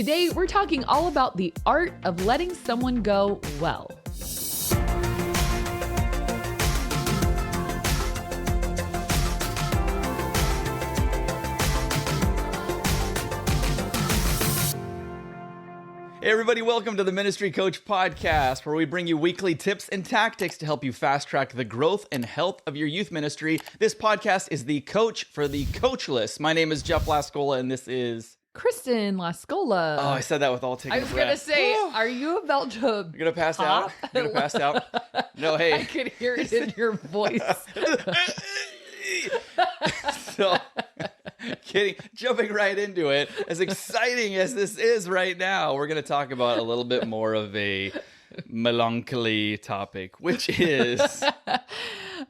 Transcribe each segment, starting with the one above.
Today, we're talking all about the art of letting someone go well. Hey everybody, welcome to the Ministry Coach Podcast, where we bring you weekly tips and tactics to help you fast-track the growth and health of your youth ministry. This podcast is the coach for the coachless. My name is Jeff Lascola, and this is... Kristen Lascola. Oh, I said that with all taking a breath. I was going to say, are you about to You're going to pass out? You're going to pass out? No, hey. I could hear it in your voice. So, kidding. Jumping right into it. As exciting as this is right now, we're going to talk about a little bit more of a melancholy topic, which is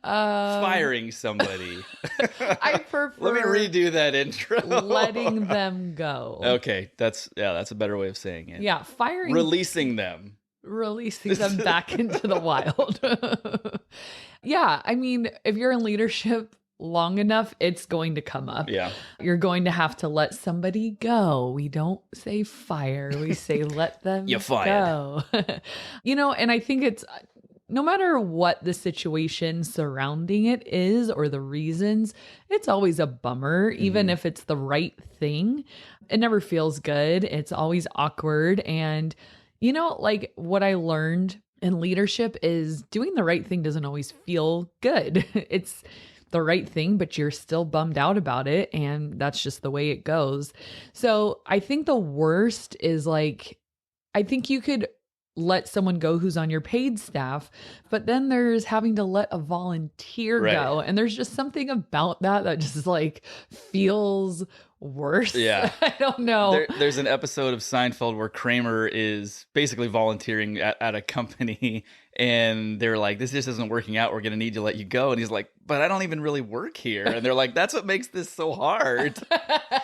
firing somebody. I prefer... Let me redo that intro. Letting them go. Okay, that's a better way of saying it. Yeah, firing... Releasing them back into the wild. Yeah, I mean, if you're in leadership long enough, it's going to come up. Yeah. You're going to have to let somebody go. We don't say fire. We say let them You're fired. go. And I think it's no matter what the situation surrounding it is or the reasons, it's always a bummer, even if it's the right thing. It never feels good. It's always awkward. And, like what I learned in leadership is doing the right thing doesn't always feel good. It's the right thing, but you're still bummed out about it. And that's just the way it goes. So I think the worst is I think you could let someone go who's on your paid staff, but then there's having to let a volunteer go. And there's just something about that just feels worse. Yeah. I don't know. There's an episode of Seinfeld where Kramer is basically volunteering at a company, and they're like, this just isn't working out. We're going to need to let you go. And he's like, but I don't even really work here. And they're like, that's what makes this so hard.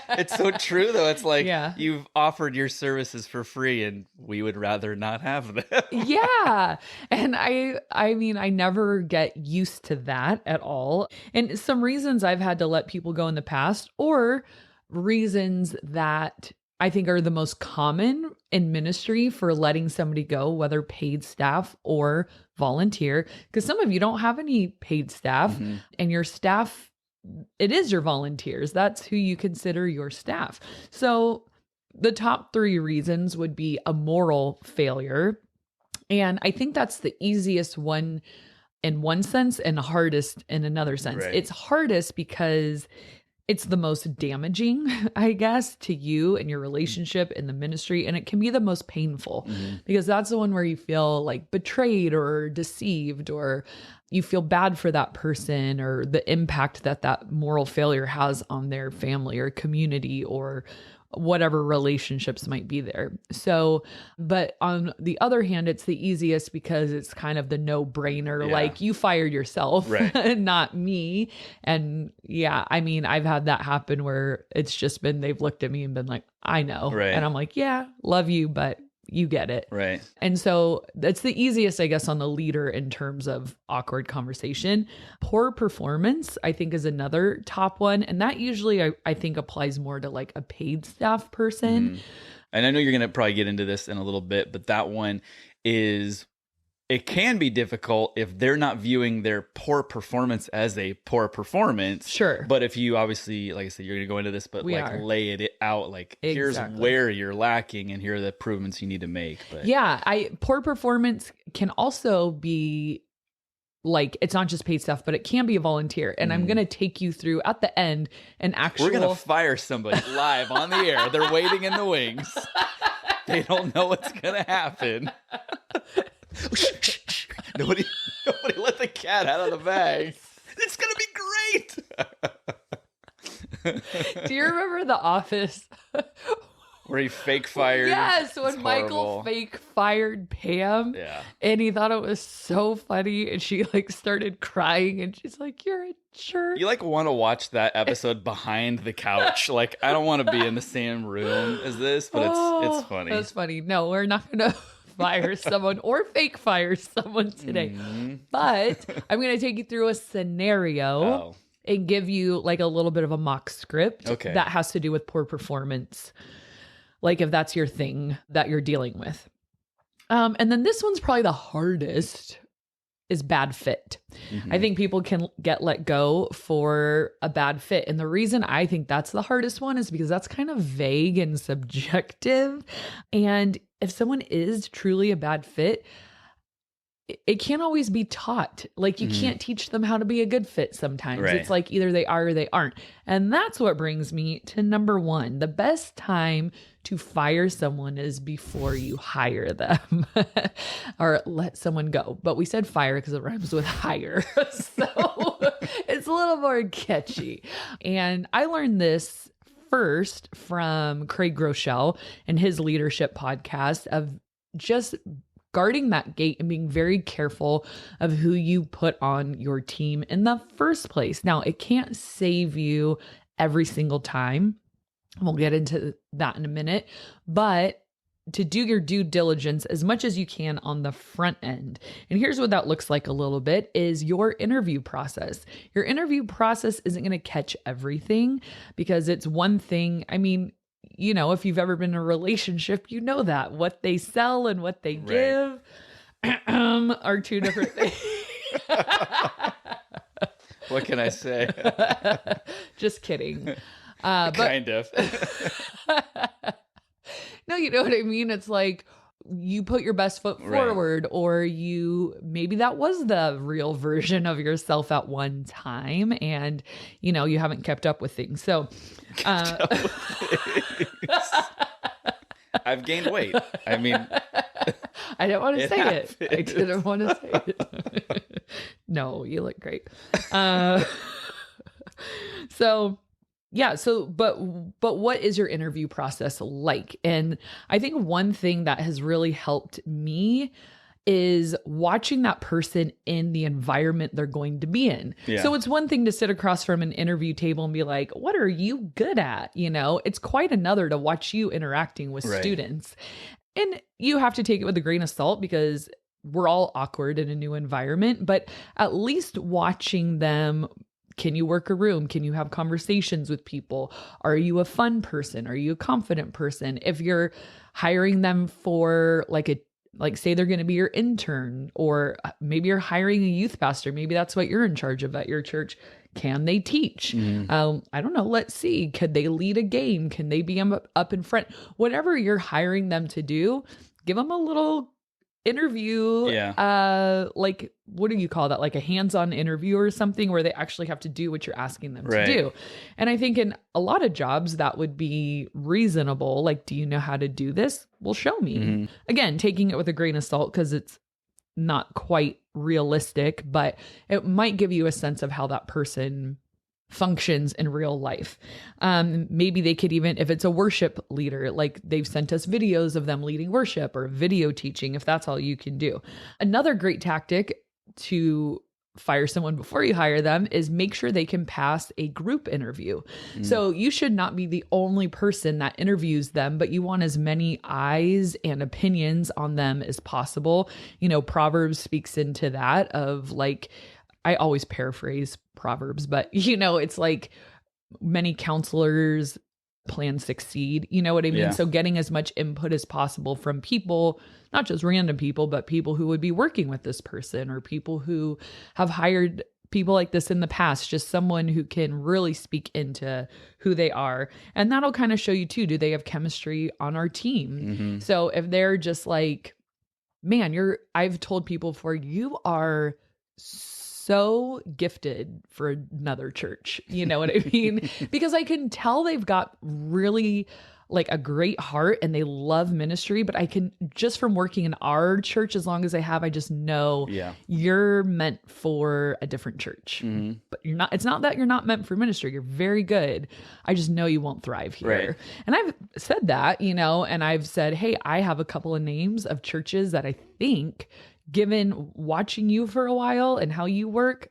It's so true, though. It's like, You've offered your services for free, and we would rather not have them. Yeah. And I mean, I never get used to that at all. And some reasons I've had to let people go in the past, or reasons that I think are the most common in ministry for letting somebody go, whether paid staff or volunteer, because some of you don't have any paid staff, and your staff, it is your volunteers. That's who you consider your staff. So the top 3 reasons would be a moral failure. And I think that's the easiest one in one sense and hardest in another sense. Right. It's hardest because it's the most damaging, I guess, to you and your relationship in the ministry. And it can be the most painful because that's the one where you feel betrayed or deceived, or you feel bad for that person, or the impact that moral failure has on their family or community or whatever relationships might be there. So, but on the other hand, it's the easiest because it's kind of the no-brainer. Yeah. You fired yourself, right. Not me. And yeah, I mean, I've had that happen where it's just been, they've looked at me and been like, I know. Right. And I'm like, yeah, love you, but you get it. Right. And so that's the easiest, I guess, on the leader in terms of awkward conversation. Poor performance, I think, is another top one. And that usually, I think, applies more to a paid staff person. And I know you're going to probably get into this in a little bit, but that one is... It can be difficult if they're not viewing their poor performance as a poor performance. Sure. But if you obviously, like I said, you're going to go into this, but lay it out, here's where you're lacking and here are the improvements you need to make. But yeah, poor performance can also be it's not just paid stuff, but it can be a volunteer. And I'm going to take you through at the end an actual... We're going to fire somebody live on the air. They're waiting in the wings. They don't know what's going to happen. Nobody let the cat out of the bag. It's gonna be great. Do you remember The Office? Where he fake fired? Yes, when Michael fake fired Pam. Yeah. And he thought it was so funny, and she started crying, and she's like, "You're a jerk." You want to watch that episode behind the couch. I don't want to be in the same room as this, but it's funny. That's funny. No, we're not gonna fire someone or fake fire someone today. But I'm going to take you through a scenario and give you a little bit of a mock script that has to do with poor performance. like if that's your thing that you're dealing with. And then this one's probably the hardest, is bad fit. I think people can get let go for a bad fit. And the reason I think that's the hardest one is because that's kind of vague and subjective. And if someone is truly a bad fit, it can't always be taught. Like you can't teach them how to be a good fit sometimes. Right. It's like either they are or they aren't. And that's what brings me to number one. The best time to fire someone is before you hire them or let someone go. But we said fire because it rhymes with hire. So it's a little more catchy. And I learned this first from Craig Groeschel and his leadership podcast of just guarding that gate and being very careful of who you put on your team in the first place. Now, it can't save you every single time. We'll get into that in a minute, but to do your due diligence as much as you can on the front end. And here's what that looks like a little bit is your interview process. Your interview process isn't going to catch everything because it's one thing. I mean, you know, if you've ever been in a relationship, you know that what they sell and what they give are two different things. What can I say? Just kidding. Kind of. No, you know what I mean? It's like you put your best foot forward, or maybe that was the real version of yourself at one time and, you know, you haven't kept up with things. So, I've gained weight. I mean, I didn't want to say it. I didn't want to say it. No, you look great. But what is your interview process like? And I think one thing that has really helped me is watching that person in the environment they're going to be in. Yeah. So it's one thing to sit across from an interview table and be like, what are you good at? You know, it's quite another to watch you interacting with students. And you have to take it with a grain of salt because we're all awkward in a new environment, but at least watching them. Can you work a room? Can you have conversations with people? Are you a fun person? Are you a confident person? If you're hiring them for say they're going to be your intern, or maybe you're hiring a youth pastor, maybe that's what you're in charge of at your church. Can they teach? I don't know. Let's see. Could they lead a game? Can they be up in front? Whatever you're hiring them to do, give them a little interview. Like, what do you call that? Like a hands-on interview or something where they actually have to do what you're asking them to do. And I think in a lot of jobs that would be reasonable. Like, do you know how to do this? Well, show me. Again, taking it with a grain of salt because it's not quite realistic, but it might give you a sense of how that person functions in real life. Maybe they could even, if it's a worship leader, like they've sent us videos of them leading worship or video teaching, if that's all you can do. Another great tactic to fire someone before you hire them is make sure they can pass a group interview. So you should not be the only person that interviews them, but you want as many eyes and opinions on them as possible. You know, Proverbs speaks into that of like, I always paraphrase Proverbs, but you know, it's like many counselors plan succeed. You know what I mean? So getting as much input as possible from people, not just random people, but people who would be working with this person or people who have hired people like this in the past, just someone who can really speak into who they are. And that'll kind of show you too, do they have chemistry on our team? So if they're just like, man, I've told people before, you are so gifted for another church. You know what I mean? Because I can tell they've got really like a great heart and they love ministry, but I can just from working in our church, as long as I have, I just know you're meant for a different church, but you're not, it's not that you're not meant for ministry. You're very good. I just know you won't thrive here. And I've said that, you know, and I've said, hey, I have a couple of names of churches that I think, given watching you for a while and how you work,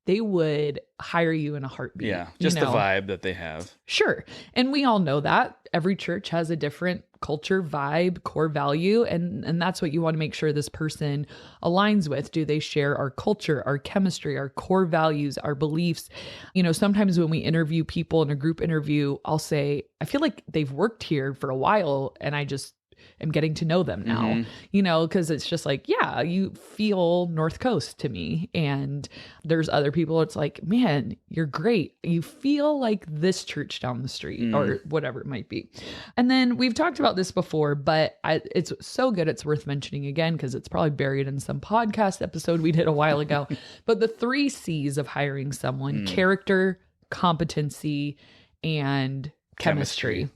they would hire you in a heartbeat. Yeah, just the vibe that they have. Sure. And we all know that. every church has a different culture, vibe, core value. And that's what you want to make sure this person aligns with. Do they share our culture, our chemistry, our core values, our beliefs? You know, sometimes when we interview people in a group interview, I'll say, I feel like they've worked here for a while and I just am getting to know them now, you know, because it's just like, yeah, you feel North Coast to me. And there's other people, it's like, man, you're great. You feel like this church down the street or whatever it might be. And then we've talked about this before, but it's so good. It's worth mentioning again, because it's probably buried in some podcast episode we did a while ago. But the 3 C's of hiring someone: character, competency, and chemistry.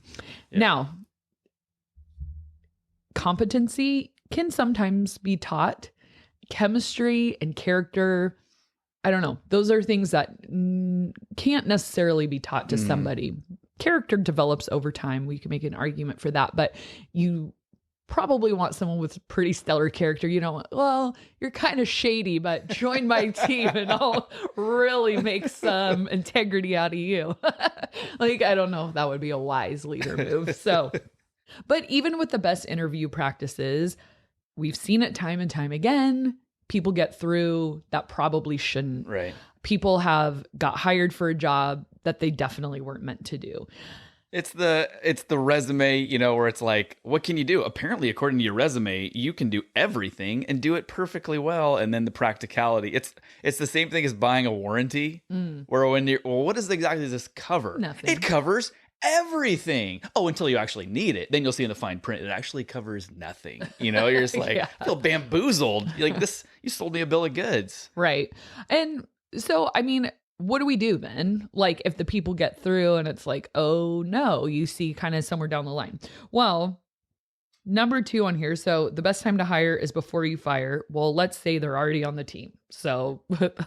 Yeah. Now, competency can sometimes be taught. Chemistry and character, I don't know. Those are things that can't necessarily be taught to somebody. Character develops over time. We can make an argument for that, but you probably want someone with pretty stellar character. You know, well, you're kind of shady, but join my team and I'll really make some integrity out of you. Like, I don't know if that would be a wise leader move. So, but even with the best interview practices, we've seen it time and time again. People get through that probably shouldn't. Right. People have got hired for a job that they definitely weren't meant to do. It's the resume, you know, where it's like, what can you do? Apparently, according to your resume, you can do everything and do it perfectly well. And then the practicality, it's the same thing as buying a warranty, where when you're, well, what exactly does this cover? Nothing. It covers everything. Oh, until you actually need it. Then you'll see in the fine print, it actually covers nothing. You know, you're just like, I feel bamboozled. You're like, you sold me a bill of goods. Right. And so, I mean, what do we do then? Like, if the people get through and it's like, oh no, you see kind of somewhere down the line. Well, number 2 on here. So the best time to hire is before you fire. Well, let's say they're already on the team. So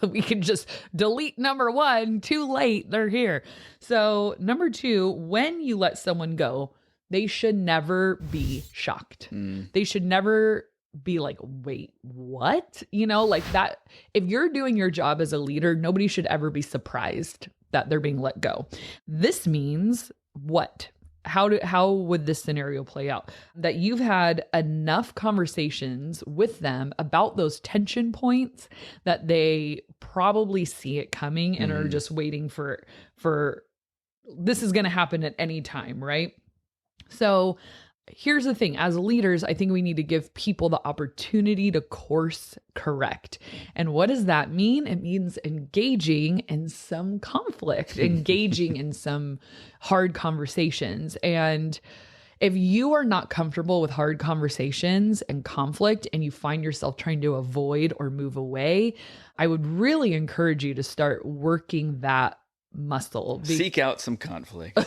we can just delete number 1. Too late. They're here. So number 2, when you let someone go, they should never be shocked. They should never be like, wait, what? You know, like that. If you're doing your job as a leader, nobody should ever be surprised that they're being let go. This means what? How would this scenario play out? That you've had enough conversations with them about those tension points that they probably see it coming and are just waiting for this is going to happen at any time, right? So here's the thing. As leaders, I think we need to give people the opportunity to course correct. And what does that mean? It means engaging in some conflict, engaging in some hard conversations. And if you are not comfortable with hard conversations and conflict, and you find yourself trying to avoid or move away, I would really encourage you to start working that muscle. Seek out some conflict.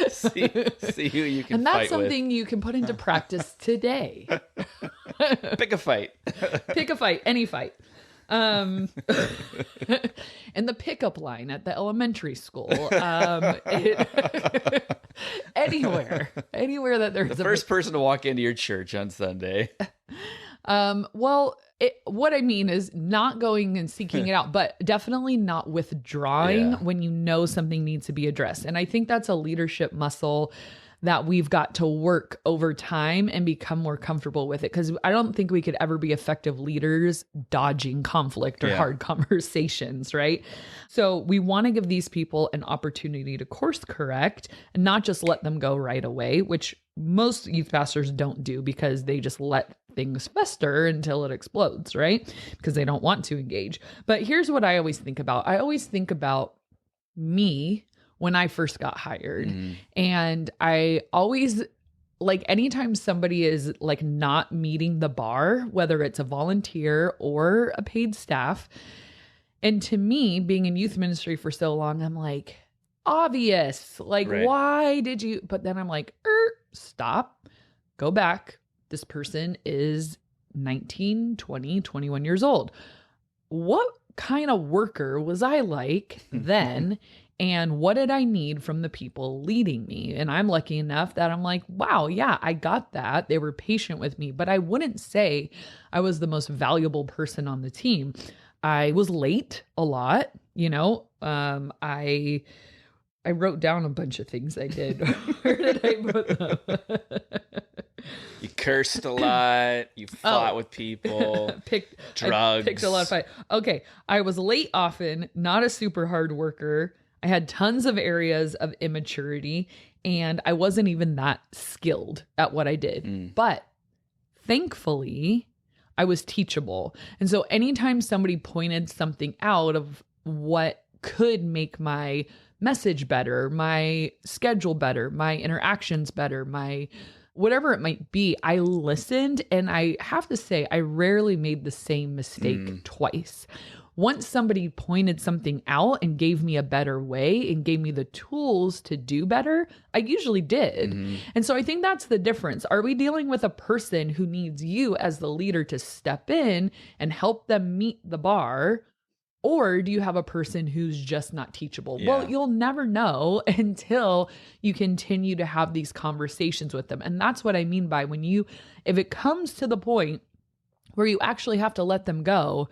see who you can fight with. And that's something you can put into practice today. Pick a fight. Pick a fight, any fight. And the pickup line at the elementary school. Anywhere that there's the first person to walk into your church on Sunday. Well, what I mean is not going and seeking it out, but definitely not withdrawing when you know something needs to be addressed. And I think that's a leadership muscle that we've got to work over time and become more comfortable with it. Because I don't think we could ever be effective leaders dodging conflict or hard conversations, right? So we want to give these people an opportunity to course correct and not just let them go right away, which most youth pastors don't do because they just let things fester until it explodes, right? Because they don't want to engage. But here's what I always think about. I always think about me when I first got hired. And I always, like, anytime somebody is like not meeting the bar, whether it's a volunteer or a paid staff, and to me, being in youth ministry for so long, I'm like, obvious, like, why did you? But then I'm like, stop, go back. This person is 19, 20, 21 years old. What kind of worker was I like then? And what did I need from the people leading me? And I'm lucky enough that I'm like, wow, yeah, I got that. They were patient with me, but I wouldn't say I was the most valuable person on the team. I was late a lot, you know, I I wrote down a bunch of things I did. Where did I put them? You cursed a lot. You fought with people. Drugs. I picked a lot of fight. Okay. I was late often, not a super hard worker. I had tons of areas of immaturity, and I wasn't even that skilled at what I did. But thankfully, I was teachable. And so anytime somebody pointed something out of what could make my message better, my schedule better, my interactions better, my whatever it might be, I listened. And I have to say, I rarely made the same mistake twice. Once somebody pointed something out and gave me a better way and gave me the tools to do better, I usually did. And so I think that's the difference. Are we dealing with a person who needs you as the leader to step in and help them meet the bar? Or do you have a person who's just not teachable? Yeah. Well, you'll never know until you continue to have these conversations with them. And that's what I mean by if it comes to the point where you actually have to let them go,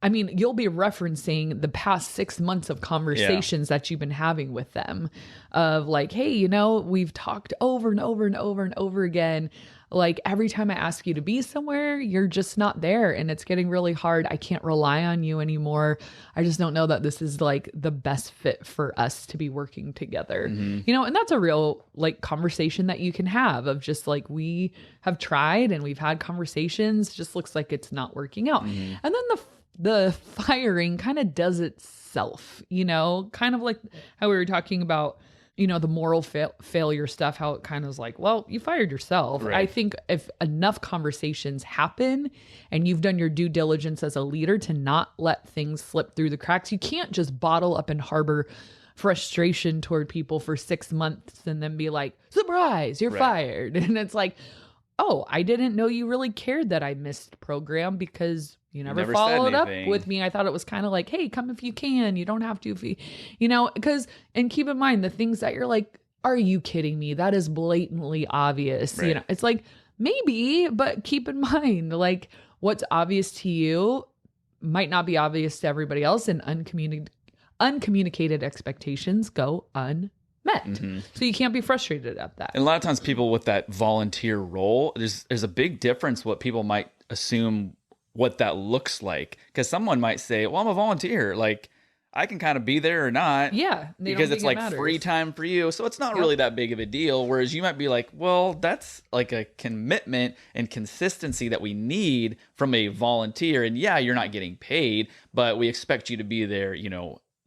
I mean, you'll be referencing the past 6 months of conversations that you've been having with them of like, hey, we've talked over and over and over and over again. Like every time I ask you to be somewhere, you're just not there and it's getting really hard. I can't rely on you anymore. I just don't know that this is like the best fit for us to be working together. And that's a real like conversation that you can have of just like, we have tried and we've had conversations, just looks like it's not working out. And then the firing kind of does itself, kind of like how we were talking about, the moral failure stuff, how it kind of is like, well, you fired yourself. Right. I think if enough conversations happen and you've done your due diligence as a leader to not let things slip through the cracks, you can't just bottle up and harbor frustration toward people for 6 months and then be like, surprise, you're fired. And it's like, oh, I didn't know you really cared that I missed program because you never followed up with me. I thought it was kind of like, hey, come if you can. You don't have to if you, and keep in mind the things that you're like, are you kidding me? That is blatantly obvious. Right. It's like, maybe, but keep in mind, like what's obvious to you might not be obvious to everybody else, and uncommunicated expectations go unmet. So you can't be frustrated at that. And a lot of times people with that volunteer role, there's a big difference what people might assume what that looks like. Because someone might say, well, I'm a volunteer. Like, I can kind of be there or not. Yeah. Because it's like free time for you. So it's not really that big of a deal. Whereas you might be like, well, that's like a commitment and consistency that we need from a volunteer. And yeah, you're not getting paid, but we expect you to be there,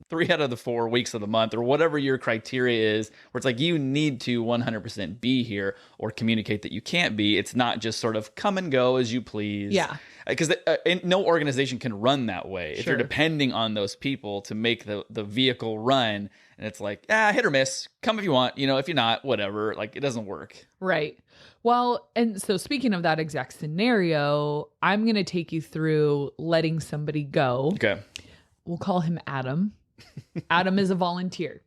3 out of the 4 weeks of the month or whatever your criteria is, where it's like you need to 100% be here or communicate that you can't be. It's not just sort of come and go as you please. Yeah. Because no organization can run that way. If you're depending on those people to make the vehicle run, and it's like, hit or miss, come if you want, if you're not, whatever, like it doesn't work. Right. Well, and so speaking of that exact scenario, I'm going to take you through letting somebody go. Okay. We'll call him Adam. Adam is a volunteer.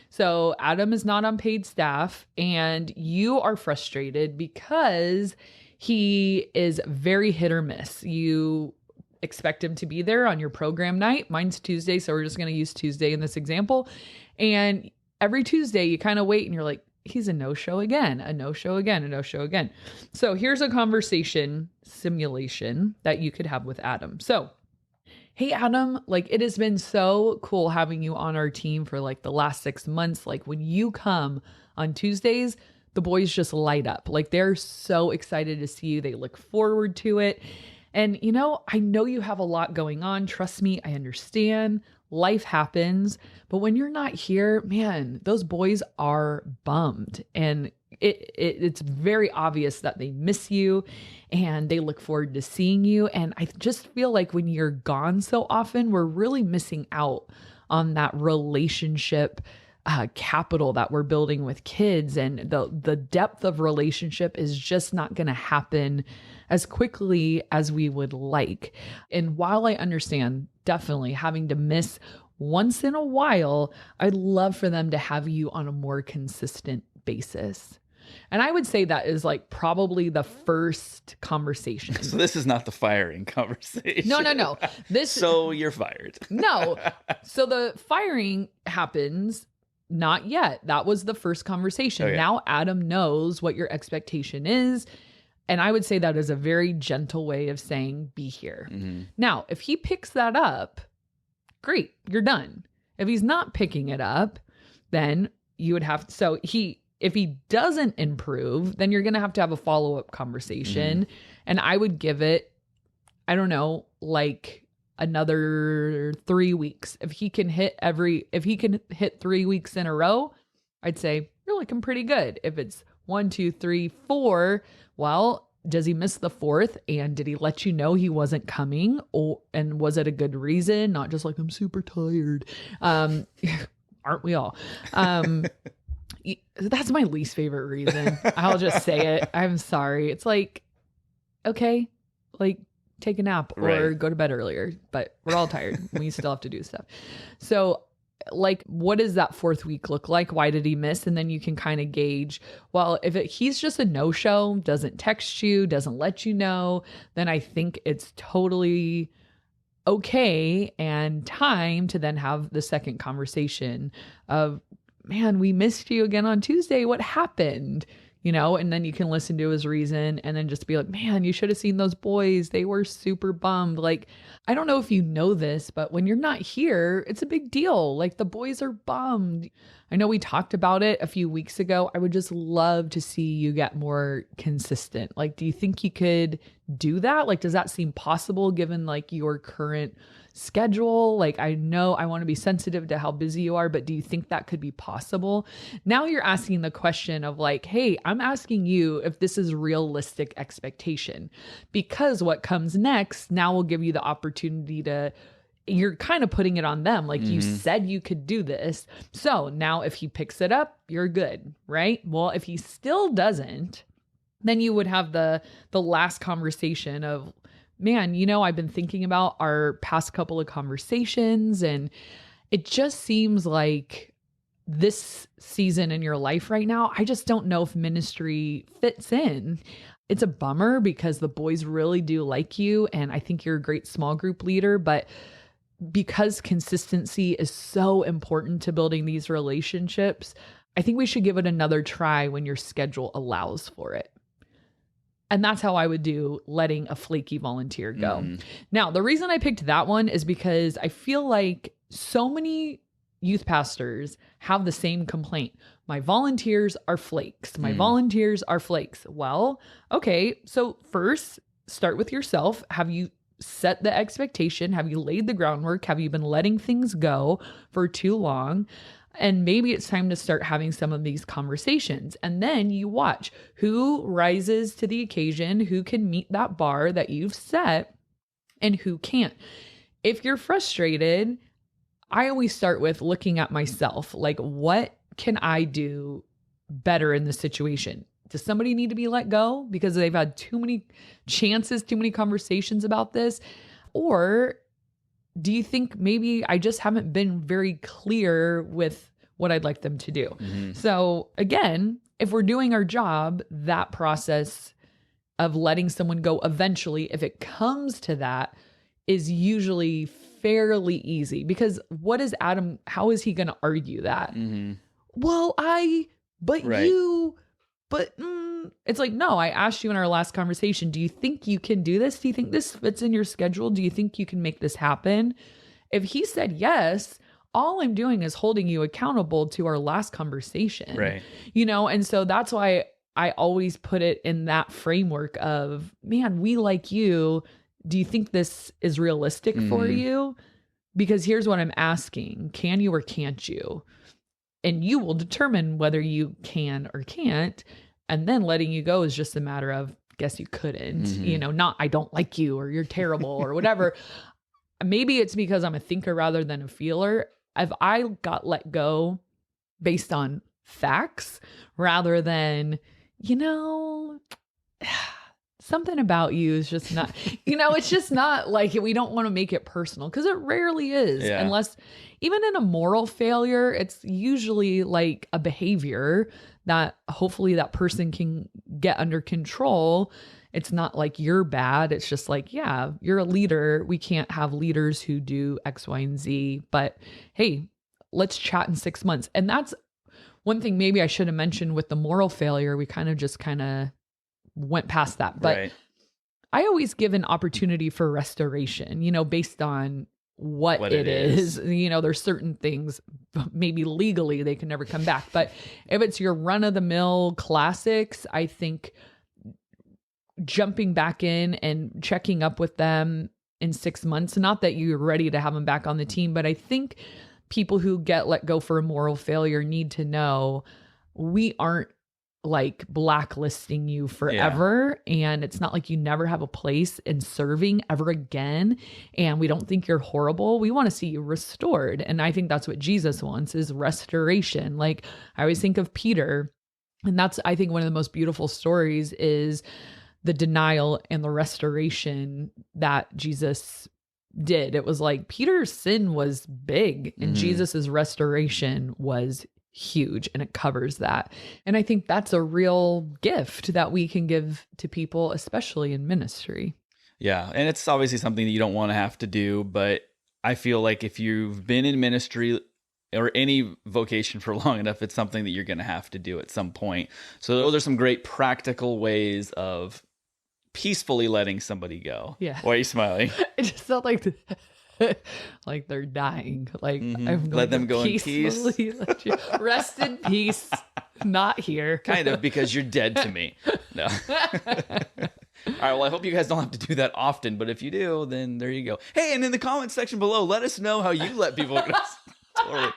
So Adam is not on paid staff, and you are frustrated because he is very hit or miss. You expect him to be there on your program night. Mine's Tuesday, so we're just going to use Tuesday in this example. And every Tuesday you kind of wait and you're like, he's a no-show again, a no-show again, a no-show again. So here's a conversation simulation that you could have with Adam. So, hey, Adam, like it has been so cool having you on our team for like the last 6 months. Like when you come on Tuesdays, the boys just light up. Like they're so excited to see you. They look forward to it. And, I know you have a lot going on. Trust me, I understand. Life happens. But when you're not here, man, those boys are bummed. And it's very obvious that they miss you and they look forward to seeing you. And I just feel like when you're gone so often, we're really missing out on that relationship capital that we're building with kids. And the depth of relationship is just not going to happen as quickly as we would like. And while I understand definitely having to miss once in a while, I'd love for them to have you on a more consistent basis. And I would say that is like probably the first conversation. So this is not the firing conversation. No. So you're fired. No. So the firing happens not yet. That was the first conversation. Okay. Now Adam knows what your expectation is. And I would say that is a very gentle way of saying, be here. Now, if he picks that up, great, you're done. If he's not picking it up, then you would have, if he doesn't improve, then you're going to have a follow-up conversation. And I would give it, I don't know, like another 3 weeks. If he can hit 3 weeks in a row, I'd say you're looking pretty good. If it's 1, 2, 3, 4, well, does he miss the fourth? And did he let you know he wasn't coming? And was it a good reason? Not just like, I'm super tired. Aren't we all? That's my least favorite reason. I'll just say it. I'm sorry. It's like, okay, like take a nap or go to bed earlier, but we're all tired. We still have to do stuff. So like, what does that fourth week look like? Why did he miss? And then you can kind of gauge, well, if he's just a no-show, doesn't text you, doesn't let you know, then I think it's totally okay and time to then have the second conversation of, man, we missed you again on Tuesday. What happened? And then you can listen to his reason and then just be like, man, you should have seen those boys. They were super bummed. Like, I don't know if you know this, but when you're not here, it's a big deal. Like the boys are bummed. I know we talked about it a few weeks ago. I would just love to see you get more consistent. Like, do you think you could do that? Like, does that seem possible given like your current schedule? Like, I know I want to be sensitive to how busy you are, but do you think that could be possible? Now you're asking the question of like, hey, I'm asking you if this is realistic expectation, because what comes next now will give you the opportunity to, you're kind of putting it on them. Like you said you could do this. So now if he picks it up, you're good, right? Well, if he still doesn't, then you would have the last conversation of, man, I've been thinking about our past couple of conversations, and it just seems like this season in your life right now, I just don't know if ministry fits in. It's a bummer because the boys really do like you, and I think you're a great small group leader, but because consistency is so important to building these relationships, I think we should give it another try when your schedule allows for it. And that's how I would do letting a flaky volunteer go. Now, the reason I picked that one is because I feel like so many youth pastors have the same complaint. My volunteers are flakes. My volunteers are flakes. Well, okay. So first, start with yourself. Have you set the expectation? Have you laid the groundwork? Have you been letting things go for too long? And maybe it's time to start having some of these conversations. And then you watch who rises to the occasion, who can meet that bar that you've set, and who can't. If you're frustrated, I always start with looking at myself. Like, what can I do better in this situation? Does somebody need to be let go because they've had too many chances, too many conversations about this? Or do you think maybe I just haven't been very clear with what I'd like them to do? So again, if we're doing our job, that process of letting someone go eventually, if it comes to that, is usually fairly easy, because what is Adam, how is he going to argue that? Well, it's like, no, I asked you in our last conversation, do you think you can do this? Do you think this fits in your schedule? Do you think you can make this happen? If he said yes, all I'm doing is holding you accountable to our last conversation. Right. And so that's why I always put it in that framework of, man, we like you. Do you think this is realistic for you? Because here's what I'm asking. Can you or can't you? And you will determine whether you can or can't. And then letting you go is just a matter of, guess you couldn't, not I don't like you or you're terrible or whatever. Maybe it's because I'm a thinker rather than a feeler. If I got let go based on facts rather than, something about you is just not, it's just not like, we don't want to make it personal, because it rarely is. Yeah. Unless even in a moral failure, it's usually like a behavior that hopefully that person can get under control. It's not like you're bad. It's just like, yeah, you're a leader. We can't have leaders who do X, Y, and Z. But hey, let's chat in 6 months. And that's one thing maybe I should have mentioned with the moral failure. We kind of went past that. But Right. I always give an opportunity for restoration, based on what it is. There's certain things, maybe legally they can never come back. But if it's your run of the mill classics, I think jumping back in and checking up with them in 6 months, not that you're ready to have them back on the team, but I think people who get let go for a moral failure need to know we aren't like blacklisting you forever. And it's not like you never have a place in serving ever again. And we don't think you're horrible. We want to see you restored. And I think that's what Jesus wants, is restoration. Like I always think of Peter, and that's, I think, one of the most beautiful stories is the denial and the restoration that Jesus did. It was like Peter's sin was big and Jesus's restoration was huge, and it covers that. And I think that's a real gift that we can give to people, especially in ministry. Yeah. And it's obviously something that you don't want to have to do, but I feel like if you've been in ministry or any vocation for long enough, it's something that you're going to have to do at some point. So those are some great practical ways of peacefully letting somebody go. Yeah. Why are you smiling? It just felt like like they're dying. Like I'm going Let them to go in peace. peacefully let you rest in peace. Not here. Kind of, because you're dead to me. No. All right. Well, I hope you guys don't have to do that often, but if you do, then there you go. Hey, and in the comment section below, let us know how you let people go. Totally.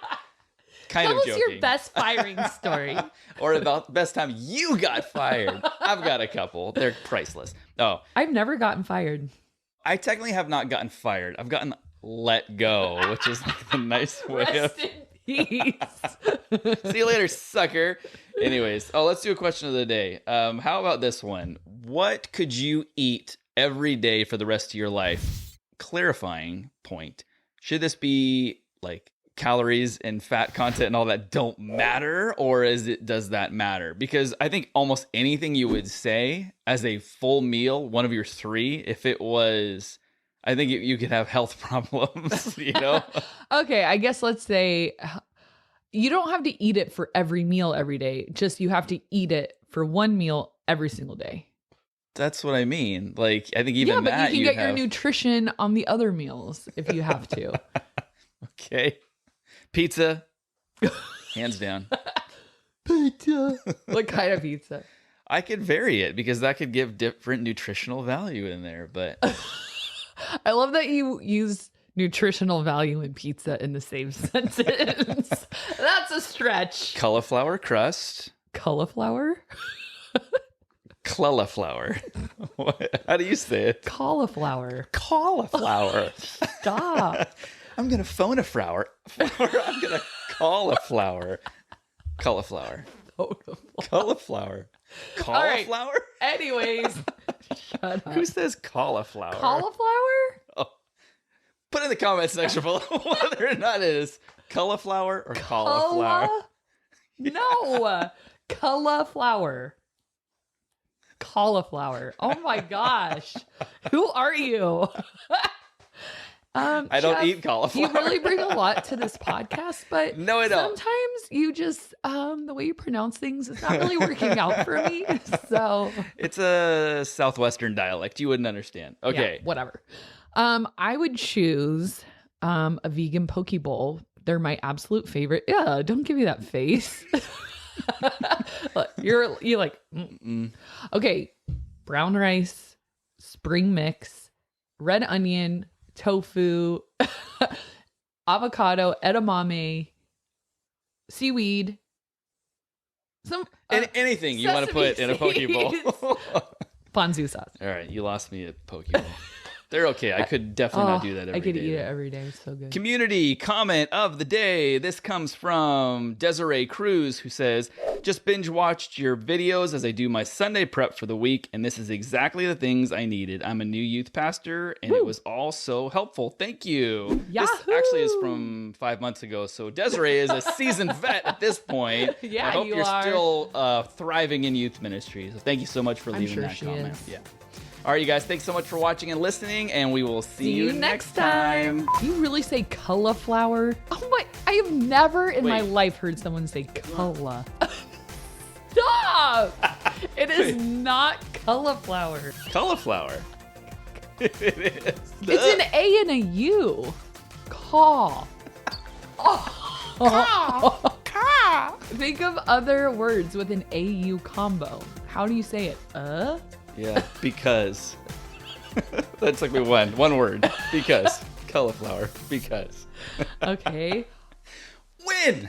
Kind Tell of us joking. your best firing story. Or about the best time you got fired. I've got a couple. They're priceless. Oh, I've never gotten fired. I technically have not gotten fired. I've gotten let go, which is like the nice way of... Rest in peace. See you later, sucker. Anyways, let's do a question of the day. How about this one? What could you eat every day for the rest of your life? Clarifying point. Should this be like calories and fat content and all that don't matter, or does that matter? Because I think almost anything you would say as a full meal, one of your three, if it was, I think you could have health problems, Okay, I guess let's say you don't have to eat it for every meal every day. Just you have to eat it for one meal every single day. That's what I mean. Like, I think even but that you can get your nutrition on the other meals if you have to. Okay. Pizza, hands down. Pizza. What kind of pizza? I could vary it because that could give different nutritional value in there, but I love that you use nutritional value in pizza in the same sentence. That's a stretch. Cauliflower crust. Cauliflower? Cauliflower. How do you say it? Cauliflower. Cauliflower. Stop. I'm going to phone a flower. I'm going to call a flower. Cauliflower. Cauliflower. Cauliflower? Right. Anyways. Shut up. Who says cauliflower? Cauliflower? Oh. Put in the comment section below whether or not it is cauliflower or cauliflower. No. Cauliflower. Cauliflower. Oh my gosh. Who are you? I don't Jeff, eat cauliflower. You really bring a lot to this podcast, but no, I don't. Sometimes you just the way you pronounce things is not really working out for me. So it's a southwestern dialect. You wouldn't understand. Okay. Yeah, whatever. I would choose a vegan poke bowl. They're my absolute favorite. Yeah, don't give me that face. You're like, mm-mm. Okay, brown rice, spring mix, red onion, tofu, avocado, edamame, seaweed, some anything you want to put in a poke bowl. Ponzu sauce. All right, you lost me at poke bowl. They're okay. I could definitely not do that every day. I could eat it every day. It's so good. Community comment of the day. This comes from Desiree Cruz, who says, just binge watched your videos as I do my Sunday prep for the week, and this is exactly the things I needed. I'm a new youth pastor, and it was all so helpful. Thank you. Yahoo! This actually is from 5 months ago, so Desiree is a seasoned vet at this point. Yeah, I hope you you're are. still thriving in youth ministry. So thank you so much for leaving sure that she comment. is. Yeah. All right, you guys, thanks so much for watching and listening, and we will see you next time. You really say cauliflower? Oh my, I have never in my Wait. life heard someone say caula. Stop! It is not cauliflower. Cauliflower. It is. It's an A and a U. Caw. Oh. Caw. Think of other words with an AU combo. How do you say it? Yeah, because. That's like we won. One word. Because. Cauliflower. Because. Okay. Win!